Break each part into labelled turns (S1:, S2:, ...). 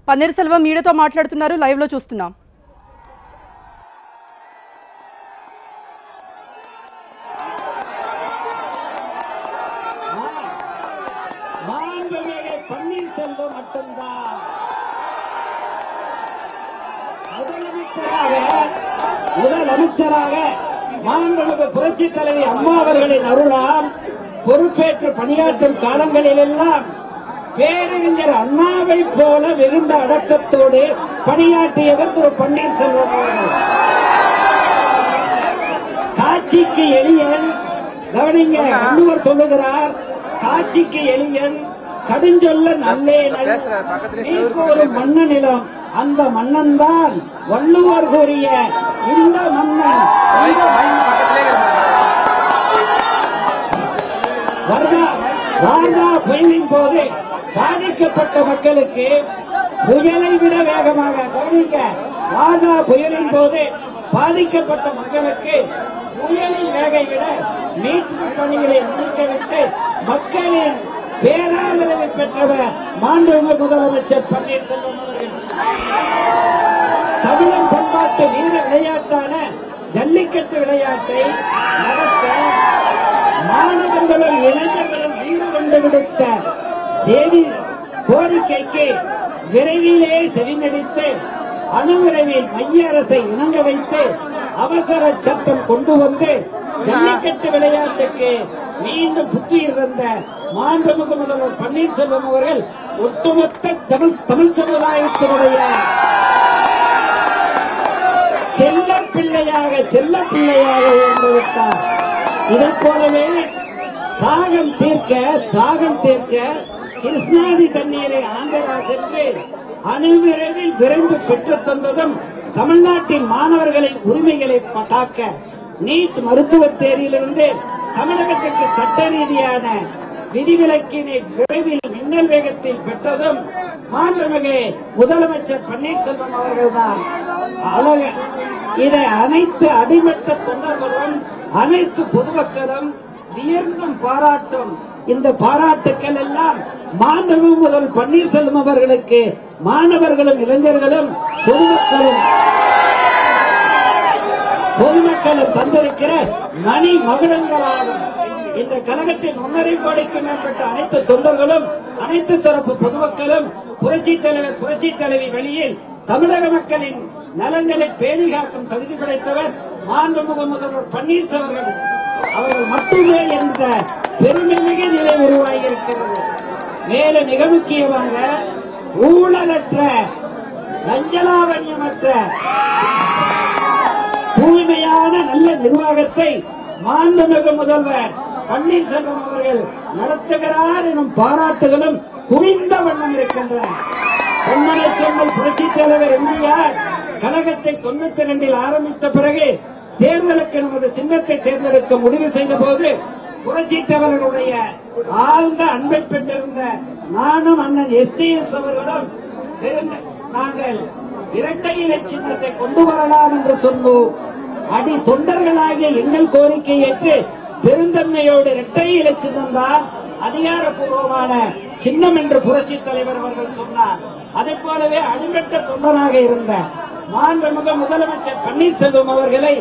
S1: పన్నీర్సెల్వం మీడియాతో మాట్లాడుతున్నారు, లైవ్ లో చూస్తున్నాం.
S2: பன்னீர்செல்வம் மட்டும்தான் முதலமைச்சராக மாண்புமிகு புரட்சித் தலைவி அம்மா அவர்களின் அருளால் பொறுப்பேற்று பணியாற்றும் காலங்களில் எல்லாம் பேரறிஞர் அண்ணாவை போல மிகுந்த அடக்கத்தோடு பணியாற்றியவர் திரு பன்னீர்செல்வம் அவர்கள். காட்சிக்கு எளியன், கவனிங்க, அண்ணவர் சொல்லுகிறார், காட்சிக்கு எளியன், கடுஞ்சொல்ல நல்லே ஒரு மன்ன நிலம், அந்த மன்னன் தான் வள்ளுவர் கூறிய இந்த மன்னன். வார்தா புயலின் போது பாதிக்கப்பட்ட மக்களுக்கு புயலை விட வேகமாக, கவனிக்க, வார்தா புயலின் போது பாதிக்கப்பட்ட மக்களுக்கு புயலின் வேகை விட மீட்பு பணிகளை முடிக்கவிட்டு மக்களின் பேராதரவை பெற்றவர் மாண்புமிகு முதலமைச்சர் பன்னீர்செல்வம் அவர்கள். தமிழர் பண்பாட்டு வீர விளையாட்டான ஜல்லிக்கட்டு விளையாட்டை நடத்த மாணவர்களும் இளைஞர்களும் வீடு கொண்டு விடுத்த செய்தி கோரிக்கைக்கு விரைவிலே செவிமடித்து அணுவிரைவில் மைய அரசை இணங்க வைத்து அவசர சட்டம் கொண்டு வந்து ஜல்லிக்கட்டு விளையாட்டுக்கு மீண்டும் புத்துயிர் தந்த மாண்புமிகு முதல்வர் பன்னீர்செல்வம் அவர்கள் ஒட்டுமொத்த தமிழ் சமுதாயத்தினுடைய செல்ல பிள்ளையாக இருந்துவிட்டார். இதை போலவே தாகம் தீர்க்க கிருஷ்ணாதி தண்ணீரை ஆந்திரா சென்று அணுவிரைவில் விரைந்து பெற்றுத் தந்ததும் தமிழ்நாட்டின் மாணவர்களின் உரிமைகளை காக்க நீட் மருத்துவத் தேர்விலிருந்து தமிழகத்திற்கு சட்ட ரீதியான விதிவிலக்கினை விரைவில் மின்னல் வேகத்தில் பெற்றதும் மாண்புமிகு முதலமைச்சர் பன்னீர்செல்வம் அவர்கள்தான். இதை அனைத்து அடிமட்ட தொண்டர்களும் அனைத்து பொதுமக்களும் வியர்ந்தும் பாராட்டும். இந்த பாராட்டுக்கள் எல்லாம் மாண்புமிகு முதல்வர் பன்னீர்செல்வம் அவர்களுக்கு மாணவர்களும் இளைஞர்களும் பொதுமக்களும் தந்திருக்கிற மணி மகுடங்களாகும். இந்த கழகத்தின் 1.5 கோடிக்கு மேற்பட்ட அனைத்து தொண்டர்களும் அனைத்து தரப்பு பொதுமக்களும் புரட்சித் தலைவி வழியில் தமிழக மக்களின் நலன்களை பேணி காக்கும் தகுதி படைத்தவர் மாண்புமிகு முதல்வர் பன்னீர்செல்வம் அவர்கள் மட்டுமே என்ற பெருமைமிகு நிலை உருவாகியிருக்கிறது. மேலும் மிக முக்கியமாக ஊழலற்ற லஞ்சலாவண்யமற்ற தூய்மையான நல்ல நிர்வாகத்தை மாண்புமிகு முதல்வர் பன்னீர்செல்வம் அவர்கள் நடத்துகிறார் எனும் பாராட்டுகளும் குவிந்த வண்ணம் இருக்கின்றன. பொன்மனை செம்மல் புரட்சித் தலைவர் எம்ஜிஆர் கழகத்தை 92 ஆரம்பித்த பிறகு தேர்தலுக்கு நமது சின்னத்தை தேர்ந்தெடுக்க முடிவு செய்த போது புரட்சித் தலைவருடைய ஆழ்ந்த அன்பை பெற்றிருந்த நானும் அண்ணன் STS அவர்களும் நாங்கள் இரட்டை இலை சின்னத்தை கொண்டு வரலாம் என்று சொன்னோம். அடி தொண்டர்களாகிய எங்கள் கோரிக்கை ஏற்று பெருந்தன்மையோடு இரட்டை இலை சின்னம் தான் அதிகாரப்பூர்வமான சின்னம் என்று புரட்சித் தலைவர் அவர்கள் சொன்னார். அதே போலவே அடிமட்ட தொண்டனாக இருந்த மாண்புமிகு முதலமைச்சர் பன்னீர்செல்வம் அவர்களை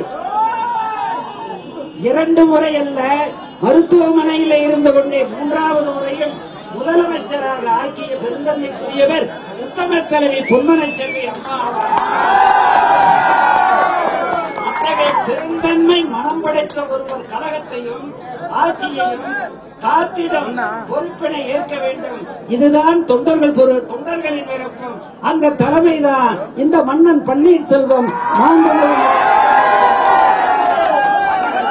S2: 2 முறை அல்ல, மருத்துவமனையில் இருந்து கொண்டே 3வது முறையும் முதலமைச்சராக ஆக்கிய பெருந்தன்மைக்குரியவர் உத்தம தலைவி பொன்மனை செல்வி அம்மா. அத்தகைய பெருந்தன்மை மனம் படைத்த ஒருவர் கழகத்தையும் ஆட்சியையும் காத்திடம் பொறுப்பினை ஏற்க வேண்டும். இதுதான் தொண்டர்களின் விருப்பம். அந்த தலைமைதான் இந்த மன்னன் பன்னீர்செல்வம்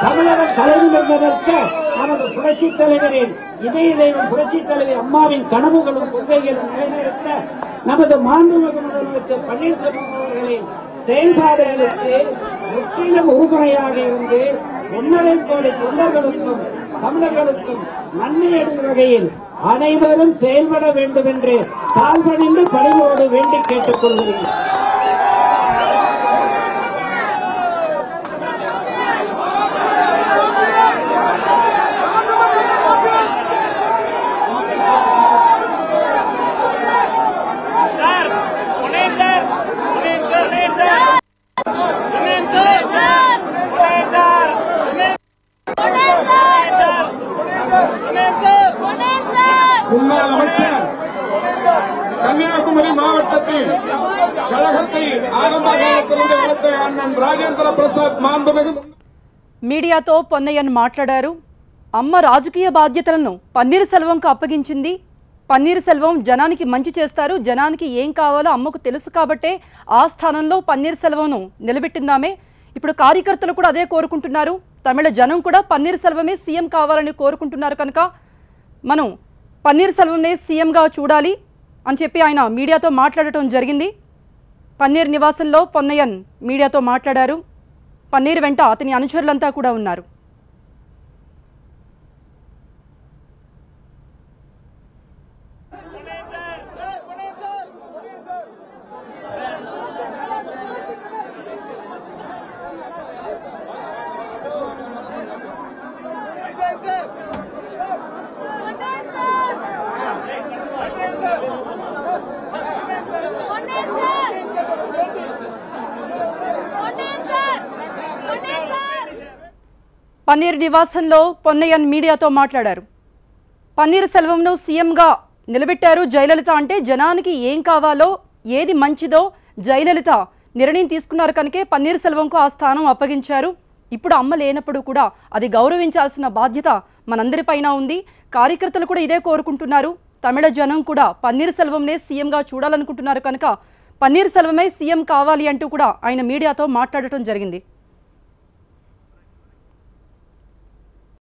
S2: தமிழகம் தலைநிமிர்ந்ததற்கு நமது புரட்சித் தலைவரின் இதய தெய்வம் புரட்சித் தலைவி அம்மாவின் கனவுகளும் கொள்கைகளும் நிலைநிறுத்த நமது மாண்புமிகு முதலமைச்சர் பன்னீர்செல்வம் அவர்களின் செயல்பாடுகளுக்கு முற்றிலும் உறுதுணையாக இருந்து 1.5 கோடி தொண்டர்களுக்கும் தமிழர்களுக்கும் நன்மை அடையும் வகையில் அனைவரும் செயல்பட வேண்டும் என்று தாழ்வணிந்து பணிவோடு வேண்டி கேட்டுக் கொள்கிறேன்.
S3: கன்னியாகுமரி மாவட்டத்தில் கழகத்தை ஆரம்ப காலத்திலிருந்து வளர்த்த அண்ணன் ராஜேந்திர பிரசாத் மாண்புமிகு
S1: మీడియాతో పొన్నయ్యన్ మాట్లాడారు. అమ్మ రాజకీయ బాధ్యతలను పన్నీర్ సెల్వంకు అప్పగించింది. పన్నీర్ సెల్వం జనానికి మంచి చేస్తారు, జనానికి ఏం కావాలో అమ్మకు తెలుసు కాబట్టే ఆ స్థానంలో పన్నీర్ సెల్వంను నిలబెట్టిందామే. ఇప్పుడు కార్యకర్తలు కూడా అదే కోరుకుంటున్నారు. తమిళ జనం కూడా పన్నీర్ సెల్వమే సీఎం కావాలని కోరుకుంటున్నారు. కనుక మనం పన్నీర్ సెల్వంనే సీఎంగా చూడాలి అని చెప్పి ఆయన మీడియాతో మాట్లాడటం జరిగింది. పన్నీర్ నివాసంలో పొన్నయ్యన్ మీడియాతో మాట్లాడారు. పన్నీర్ వెంట అతని అనుచరులంతా కూడా ఉన్నారు. పన్నీర్ నివాసంలో పొన్నయ్యన్ మీడియాతో మాట్లాడారు. పన్నీర్ సెల్వంను సీఎంగా నిలబెట్టారు జయలలిత అంటే జనానికి ఏం కావాలో ఏది మంచిదో జయలలిత నిర్ణయం తీసుకున్నారు కనుకే పన్నీర్ సెల్వంకు ఆ స్థానం అప్పగించారు. ఇప్పుడు అమ్మ లేనప్పుడు కూడా అది గౌరవించాల్సిన బాధ్యత మనందరిపైన ఉంది. కార్యకర్తలు కూడా ఇదే కోరుకుంటున్నారు. తమిళ జనం కూడా పన్నీర్ సెల్వంనే సీఎంగా చూడాలనుకుంటున్నారు కనుక పన్నీర్ సెల్వమే సీఎం కావాలి అంటూ కూడా ఆయన మీడియాతో మాట్లాడటం జరిగింది.